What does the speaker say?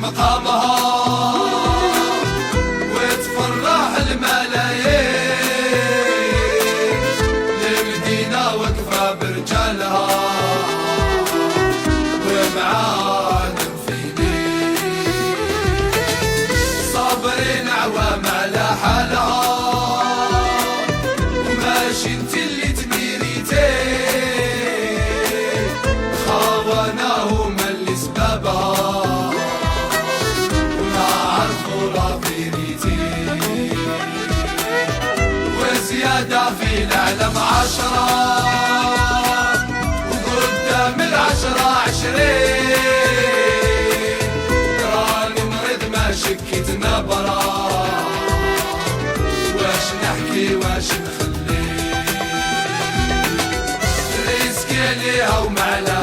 مقامها وتفرح الملايين، المدينة وقفة برجالها ومعالم في ليل، صابرين عوام على حالها وماشي انت اللي تميريتين، خوناهم اللي سببها وما عرفوا رافيريتين، وزيادة في العالم 10 وقدام 20 راني مريض ما شكيت نبرة، واش نحكي واش نخلي رزقي ليها ومعلى